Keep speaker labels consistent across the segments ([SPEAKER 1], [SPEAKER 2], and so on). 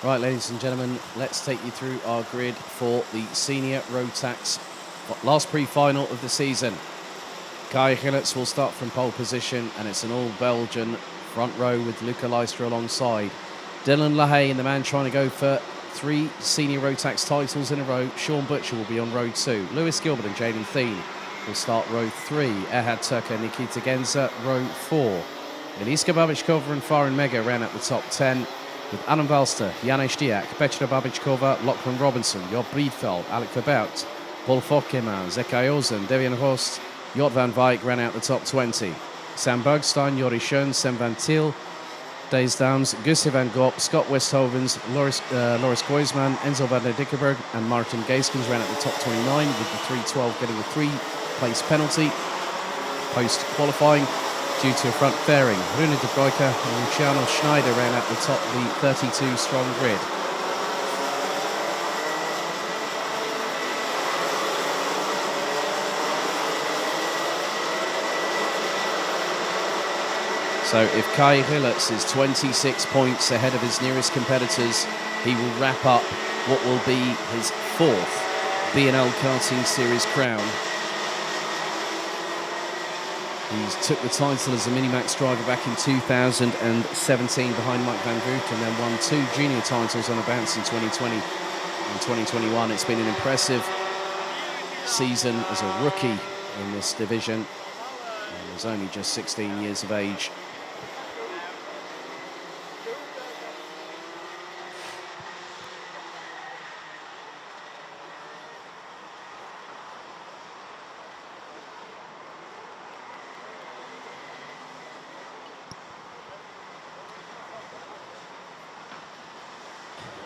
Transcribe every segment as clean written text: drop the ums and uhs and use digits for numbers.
[SPEAKER 1] Right, ladies and gentlemen, let's take you through our grid for the Senior Rotax last pre-final of the season. Kai Gilletz will start from pole position, and it's an all-Belgian front row with Luca Leistra alongside. Dylan LaHaye, the man trying to go for 3 Senior Rotax titles in a row. Sean Butcher will be on row 2. Lewis Gilbert and Jaden Thien will start row 3. Ehad Turker and Nikita Genza, row 4. Eliska Babichkova and Farin Mega ran at the top 10, with Anna Valster, Janesh Diak, Petra Babichkova, Lachlan Robinson, Job Breedveld, Alec Verbout, Paul Fokkeman, Zekai Ozen, Devian Horst, Jot van Wijk ran out the top 20. Sam Bergstein, Jori Schoen, Sam van Til, Days Downs, Gustav van Gogh, Scott Westhovens, Loris Koisman, Enzo van der Dickenberg and Martin Geiskens ran at the top 29, with the 312 getting a 3-place penalty post-qualifying due to a front fairing. Rune de Broeke and Luciano Schneider ran at the top of the 32-strong grid. So if Kai Gilletz is 26 points ahead of his nearest competitors, he will wrap up what will be his 4th BNL Karting Series crown. He took the title as a Minimax driver back in 2017 behind Mike Van Voort, and then won 2 junior titles on the bounce in 2020 and 2021. It's been an impressive season as a rookie in this division. He was only just 16 years of age.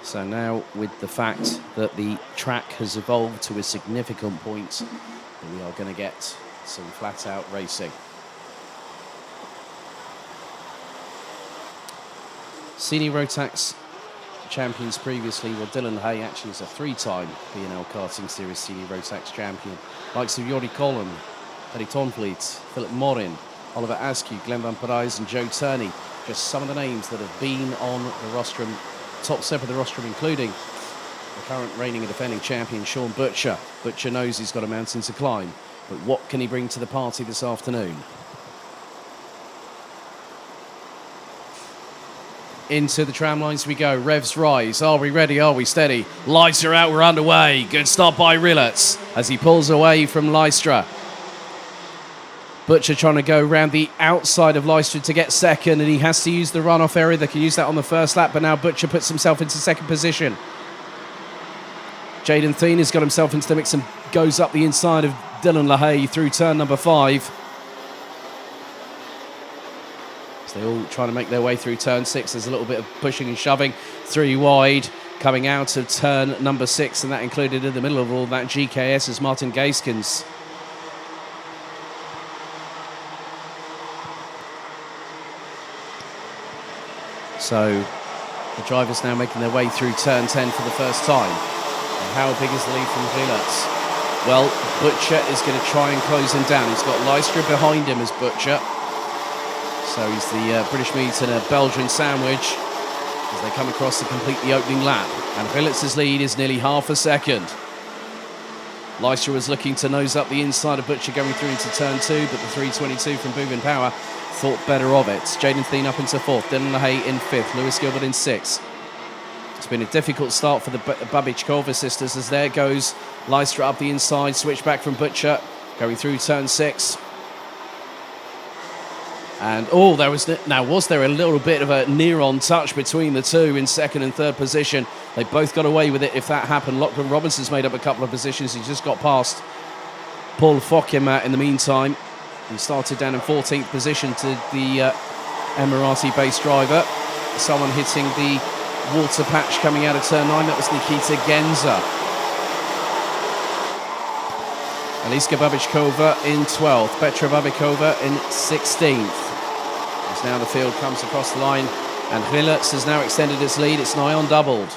[SPEAKER 1] So now, with the fact that the track has evolved to a significant point, we are going to get some flat-out racing. Senior Rotax champions previously, well, Dylan LaHaye actually is a 3-time BNL Karting Series Senior Rotax champion. Likes of Jori Collin, Eddie Tonvliet, Philip Morin, Oliver Askew, Glenn Van Parijs and Joe Turney. Just some of the names that have been on the rostrum, top step of the rostrum, including the current reigning and defending champion, Sean Butcher. Butcher knows he's got a mountain to climb, but what can he bring to the party this afternoon? Into the tram lines we go. Revs rise. Are we ready? Are we steady? Lights are out. We're underway. Good start by Gilletz as he pulls away from Leistra. Butcher trying to go around the outside of Leistra to get second, and he has to use the runoff area. They can use that on the first lap, but now Butcher puts himself into second position. Jaden Thien has got himself into the mix and goes up the inside of Dylan LaHaye through turn number 5. So they're all trying to make their way through turn 6. There's a little bit of pushing and shoving. 3 wide coming out of turn number 6, and that included in the middle of all that GKS is Martin Geiskens. So the drivers now making their way through turn 10 for the first time. And how big is the lead from Gilletz? Well, Butcher is going to try and close him down. He's got Leistra behind him as Butcher. So he's the British meat and a Belgian sandwich as they come across to complete the opening lap. And Gilletz's lead is nearly half a second. Leistra was looking to nose up the inside of Butcher going through into turn 2, but the 322 from Boovin Power thought better of it. Jaden Thien up into 4th, Dylan LaHaye in 5th, Lewis Gilbert in 6th. It's been a difficult start for the Babichkova sisters as there goes Leistra up the inside, switch back from Butcher, going through turn 6. And was there a little bit of a near-on touch between the two in 2nd and 3rd position? They both got away with it if that happened. Lachlan Robinson's made up a couple of positions. He just got past Paul Fokkeman in the meantime. He started down in 14th position to the Emirati-based driver. Someone hitting the water patch coming out of turn 9. That was Nikita Genza. Eliska Babichkova in 12th. Petra Babichkova in 16th. As now the field comes across the line, and Gilletz has now extended his lead. It's nigh on doubled.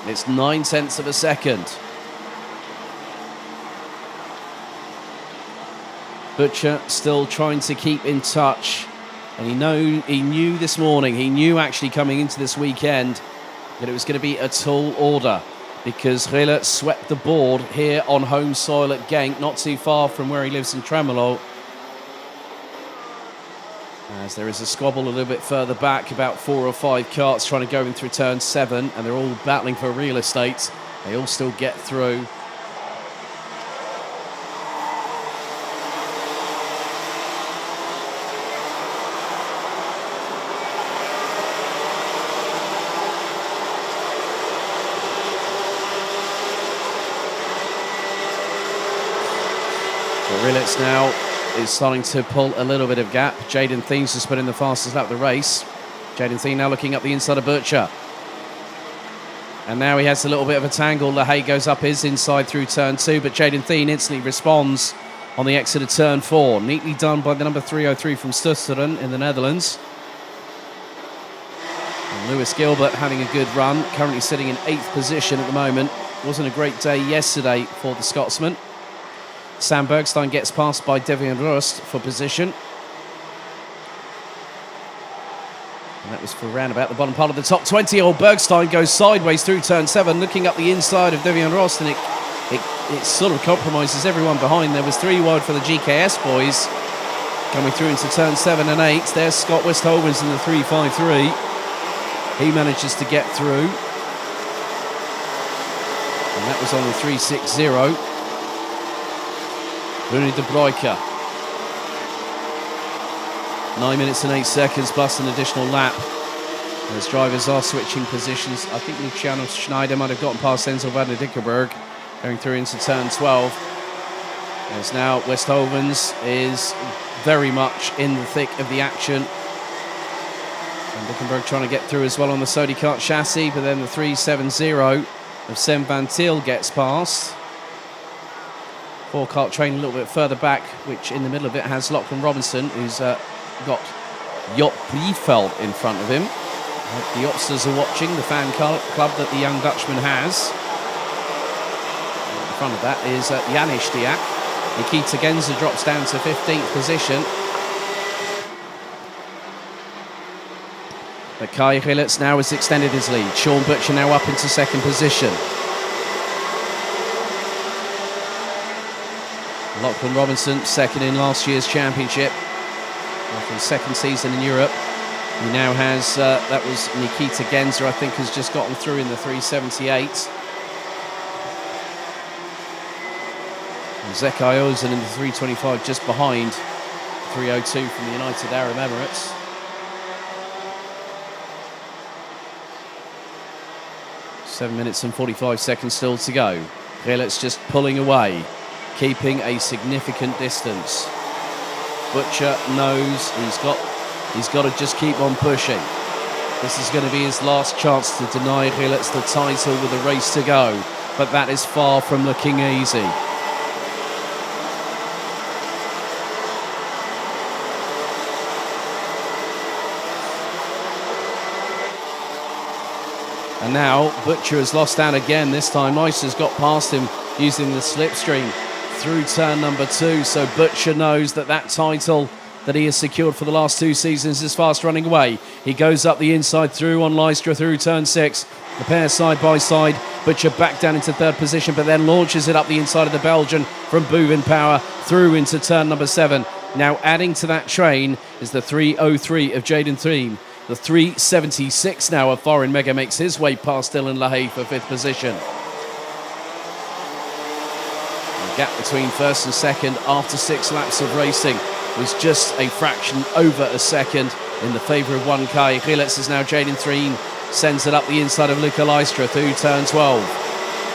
[SPEAKER 1] It's 9/10 of a second. Butcher still trying to keep in touch, and he knew this morning, he knew actually coming into this weekend that it was going to be a tall order because Gille swept the board here on home soil at Genk, not too far from where he lives in Tremelo. As there is a squabble a little bit further back, about 4 or 5 carts trying to go in through turn 7, and they're all battling for real estate. They all still get through. Rilletz now is starting to pull a little bit of gap. Jaden Thienes has put in the fastest lap of the race. Jaden Thienes now looking up the inside of Butcher. And now he has a little bit of a tangle. LaHaye goes up his inside through turn 2, but Jaden Thienes instantly responds on the exit of turn 4. Neatly done by the number 303 from Stutteren in the Netherlands. And Lewis Gilbert having a good run, currently sitting in 8th position at the moment. Wasn't a great day yesterday for the Scotsman. Sam Bergstein gets passed by Devian Rust for position. And that was for around about the bottom part of the top 20. Old Bergstein goes sideways through turn 7, looking up the inside of Devian Rust, and it sort of compromises everyone behind. There was 3 wide for the GKS boys coming through into turn 7 and 8. There's Scott Westhovens in the 353. He manages to get through. And that was on the 360. Rooney de Broeke. 9 minutes and 8 seconds plus an additional lap. As drivers are switching positions. I think Luciano Schneider might have gotten past Enzo van der Dickenberg going through into turn 12. As now Westhovens is very much in the thick of the action. And Dickenberg trying to get through as well on the Sodi Kart chassis, but then the 370 of Sem van Til gets past. 4-cart train a little bit further back, which in the middle of it has Lachlan Robinson, who's got Job Briefeld in front of him. The Opsters are watching, the fan club that the young Dutchman has. In front of that is Janis Diak. Nikita Genza drops down to 15th position. But Kai Gilletz now has extended his lead. Sean Butcher now up into 2nd position. Lachlan Robinson, 2nd in last year's championship. After his 2nd season in Europe. He now has, that was Nikita Genza, I think, has just gotten through in the 378. And Zekai Ozen in the 325 just behind 302 from the United Arab Emirates. Seven minutes and 45 seconds still to go. Gilletz just pulling away, keeping a significant distance. Butcher knows he's got to just keep on pushing. This is going to be his last chance to deny Gilletz the title with a race to go, but that is far from looking easy. And now Butcher has lost out again. This time Neisser's got past him using the slipstream through turn number 2, so Butcher knows that that title that he has secured for the last 2 seasons is fast running away. He goes up the inside through on Lystra through turn 6. The pair side by side. Butcher back down into 3rd position, but then launches it up the inside of the Belgian from Boovin Power through into turn number 7. Now adding to that train is the 303 of Jaden Thiem. The 376 now of Foreign Mega makes his way past Dylan LaHaye for 5th position. The gap between 1st and 2nd after 6 laps of racing was just a fraction over a second in the favour of one Kai Gilletz. Is now Jaden Thiem, sends it up the inside of Luca Lystra through turn 12.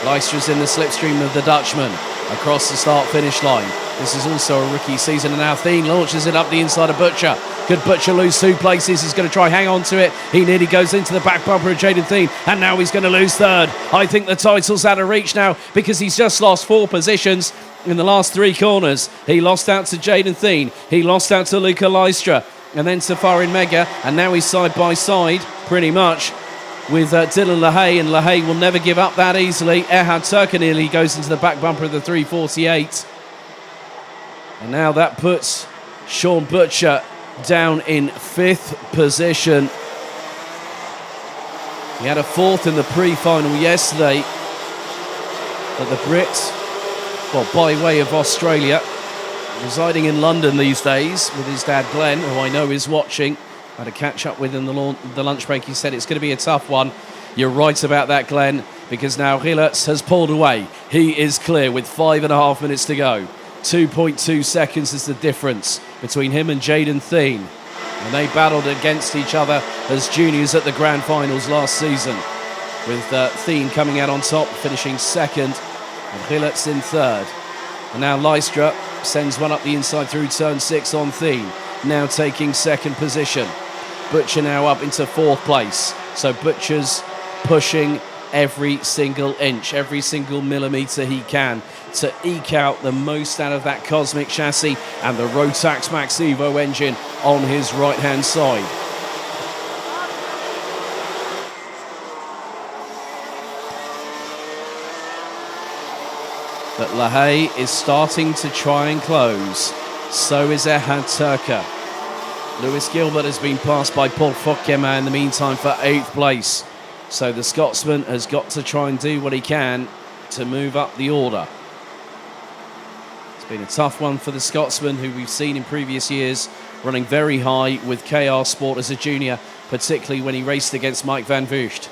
[SPEAKER 1] Lystra's in the slipstream of the Dutchman across the start-finish line. This is also a rookie season, and now Thiem launches it up the inside of Butcher. Could Butcher lose 2 places? He's going to try hang on to it. He nearly goes into the back bumper of Jaden Thiem, and now he's going to lose 3rd. I think the title's out of reach now because he's just lost 4 positions in the last 3 corners. He lost out to Jaden Thiem. He lost out to Luca Lystra, and then to Foreign Mega, and now he's side by side, pretty much, with Dylan LaHaye, and LaHaye will never give up that easily. Erhard Turker nearly goes into the back bumper of the 348. And now that puts Sean Butcher down in 5th position. He had a fourth in the pre-final yesterday, but the Brit, well, by way of Australia, residing in London these days with his dad Glenn, who I know is watching. I had a catch up with him in the lunch break. He said it's going to be a tough one. You're right about that, Glenn, because now Gilles has pulled away. He is clear with 5.5 minutes to go. 2.2 seconds is the difference between him and Jaden Thien. And they battled against each other as juniors at the grand finals last season, with Thien coming out on top, finishing second, and Gilles in third. And now Lystra sends one up the inside through turn 6 on Thien, now taking second position. Butcher now up into fourth place. So Butcher's pushing every single inch, every single millimetre he can to eke out the most out of that Cosmic chassis and the Rotax Max Evo engine on his right-hand side. But Lahey is starting to try and close. So is Ehad Turka. Lewis Gilbert has been passed by Paul Fokema in the meantime for 8th place. So the Scotsman has got to try and do what he can to move up the order. It's been a tough one for the Scotsman, who we've seen in previous years running very high with KR Sport as a junior, particularly when he raced against Mike van Vugt.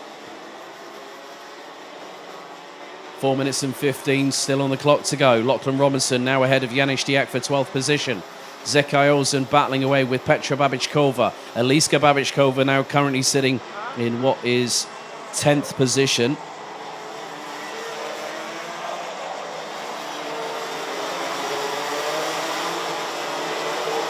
[SPEAKER 1] 4 minutes and 15 still on the clock to go. Lachlan Robinson now ahead of Janis Diak for 12th position. Zekai Olsen battling away with Petra Babičková. Eliska Babičková now currently sitting in what is 10th position.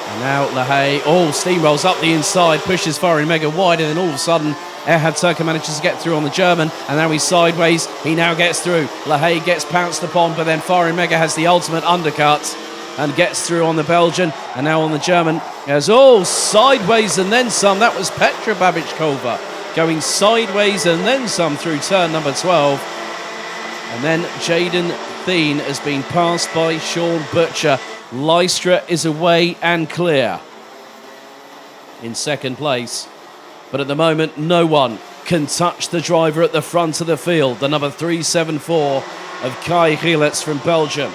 [SPEAKER 1] And now Lahey, steamrolls up the inside, pushes Farin Mega wide, and then all of a sudden Ehad Turka manages to get through on the German, and now he's sideways. He now gets through. Lahey gets pounced upon, but then Farin Mega has the ultimate undercut and gets through on the Belgian, and now on the German. There's sideways and then some. That was Petra Babičková going sideways and then some through turn number 12. And then Jaden Thien has been passed by Sean Butcher. Lystra is away and clear in second place. But at the moment, no one can touch the driver at the front of the field. The number 374 of Kai Gilles from Belgium.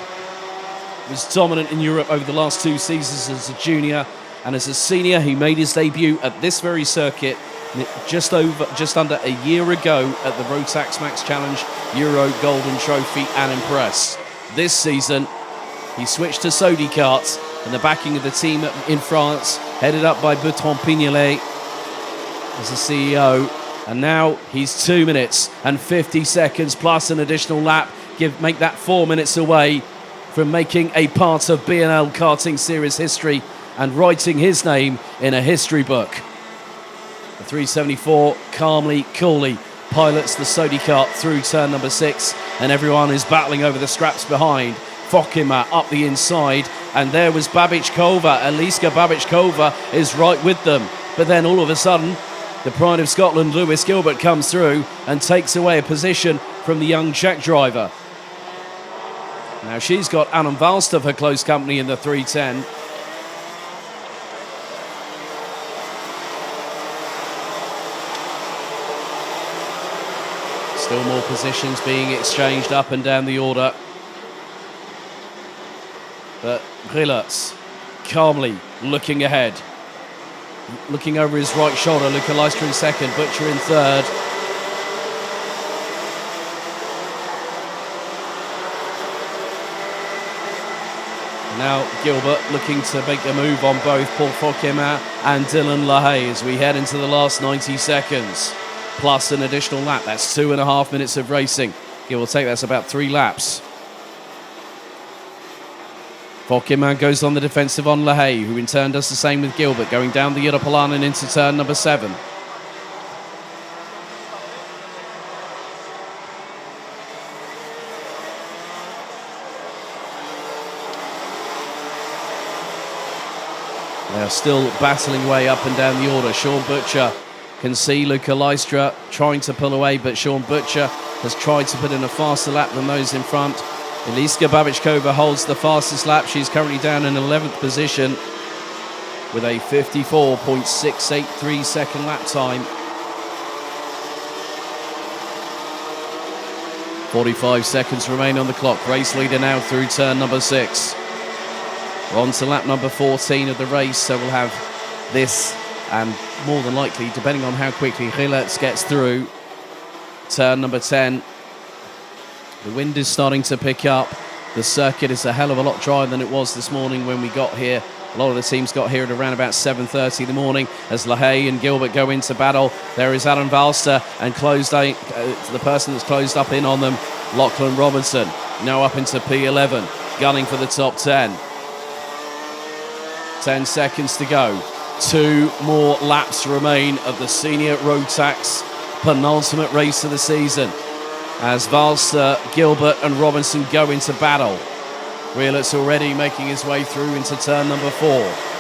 [SPEAKER 1] He was dominant in Europe over the last 2 seasons as a junior, and as a senior, he made his debut at this very circuit just under a year ago at the Rotax Max Challenge Euro Golden Trophy and impressed. This season, he switched to Sodi karts and the backing of the team in France, headed up by Bertrand Pignolet as the CEO. And now he's 2 minutes and 50 seconds plus an additional lap. Make that 4 minutes away from making a part of BNL Karting Series history and writing his name in a history book. The 374 calmly, coolly pilots the Sodi kart through turn number 6, and everyone is battling over the scraps behind. Fokema up the inside, and there was Babičková. Eliska Babičková is right with them. But then all of a sudden, the pride of Scotland, Lewis Gilbert, comes through and takes away a position from the young Czech driver. Now she's got Anna Valster for close company in the 310. Still more positions being exchanged up and down the order. But Gilles calmly looking ahead. Looking over his right shoulder, Luca Lystra in second, Butcher in third. Now Gilbert looking to make a move on both Paul Fokema and Dylan Lahey as we head into the last 90 seconds. Plus an additional lap. That's 2.5 minutes of racing. Give or take, that's about 3 laps. Fokema goes on the defensive on Lahey, who in turn does the same with Gilbert, going down the Europalan and into turn number 7. They are still battling way up and down the order. Sean Butcher can see Luca Lystra trying to pull away, but Sean Butcher has tried to put in a faster lap than those in front. Eliska Babičková holds the fastest lap. She's currently down in 11th position with a 54.683 second lap time. 45 seconds remain on the clock. Race leader now through turn number 6. We're on to lap number 14 of the race, so we'll have this and more than likely, depending on how quickly Gilles gets through, turn number 10. The wind is starting to pick up. The circuit is a hell of a lot drier than it was this morning when we got here. A lot of the teams got here at around about 7:30 in the morning as Lahey and Gilbert go into battle. There is Adam Valster and the person that's closed up in on them, Lachlan Robinson, now up into P11, gunning for the top 10. 10 seconds to go. 2 more laps remain of the Senior Rotax penultimate race of the season as Valster, Gilbert and Robinson go into battle. Wheeler's already making his way through into turn number 4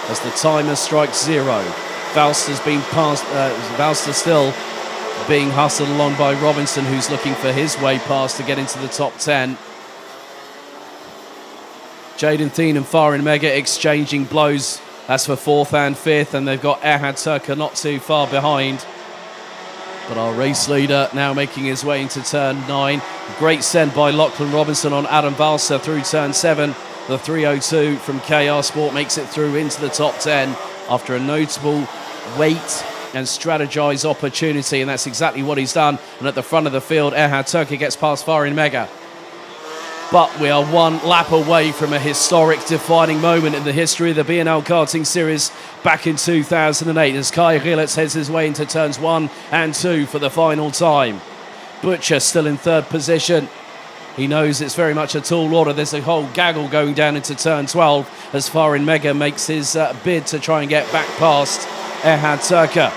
[SPEAKER 1] as the timer strikes 0. Valster's been passed. Valster still being hustled along by Robinson, who's looking for his way past to get into the top 10. Jaden Thien and Farin Mega exchanging blows. That's for 4th and 5th, and they've got Erhard Turker not too far behind. But our race leader now making his way into turn 9. Great send by Lachlan Robinson on Adam Valser through turn 7. The 302 from KR Sport makes it through into the top 10 after a notable wait and strategize opportunity, and that's exactly what he's done. And at the front of the field, Erhard Turker gets past Farin Mega. But we are 1 lap away from a historic defining moment in the history of the BNL Karting Series back in 2008 as Kai Gilles heads his way into turns 1 and 2 for the final time. Butcher still in 3rd position. He knows it's very much a tall order. There's a whole gaggle going down into turn 12 as Farin Mega makes his bid to try and get back past Erhard Turker.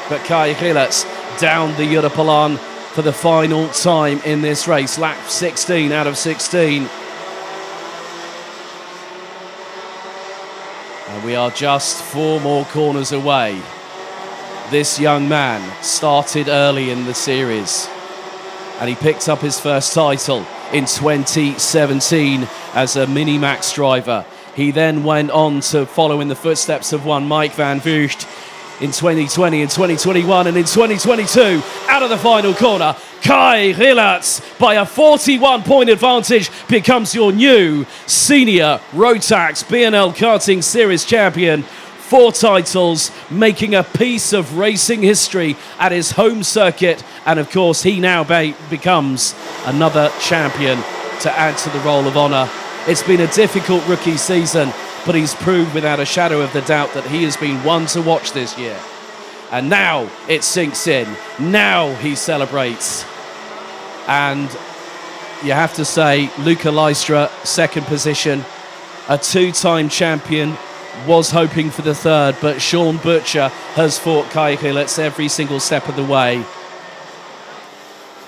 [SPEAKER 1] But Kai Gilles down the Europalan for the final time in this race. Lap 16 out of 16. And we are just 4 more corners away. This young man started early in the series and he picked up his first title in 2017 as a Minimax driver. He then went on to follow in the footsteps of one Mike Van Vugt in 2020 and 2021, and in 2022, out of the final corner, Kai Gilles, by a 41-point advantage, becomes your new Senior Rotax BNL Karting Series champion. 4 titles, making a piece of racing history at his home circuit, and of course, he now becomes another champion to add to the roll of honour. It's been a difficult rookie season, but he's proved without a shadow of the doubt that he has been one to watch this year. And now it sinks in. Now he celebrates. And you have to say, Luca Lystra, 2nd position, a 2-time champion, was hoping for the 3rd, but Sean Butcher has fought Kai Gilles every single step of the way.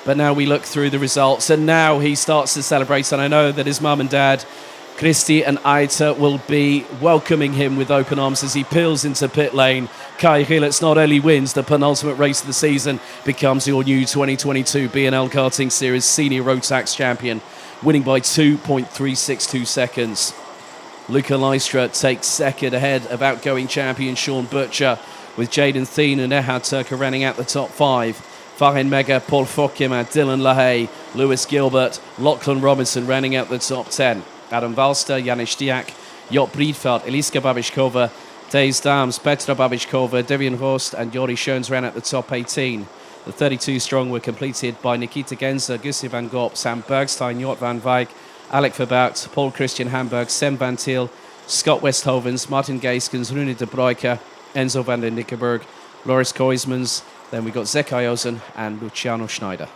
[SPEAKER 1] But now we look through the results, and now he starts to celebrate, and I know that his mum and dad, Christy and Aita, will be welcoming him with open arms as he peels into pit lane. Kai Gilles not only wins the penultimate race of the season, becomes your new 2022 BNL Karting Series Senior Rotax champion, winning by 2.362 seconds. Luca Lystra takes 2nd ahead of outgoing champion Sean Butcher, with Jaden Thien and Erhard Turker running out the top 5. Farin Mega, Paul Fokema, Dylan Lahey, Lewis Gilbert, Lachlan Robinson running out the top 10. Adam Valster, Janis Diak, Jop Breedveld, Eliska Babiškova, Thijs Daams, Petra Babiškova, Devian Rost and Jori Schoens ran at the top 18. The 32 strong were completed by Nikita Genzer, Gussie van Gop, Sam Bergstein, Jort van Wijk, Alec Verbout, Paul Christian Hamburg, Sem van Thiel, Scott Westhovens, Martin Geiskens, Rune de Bruyke, Enzo van den Nickenberg, Loris Koismans. Then we got Zek Ayozen and Luciano Schneider.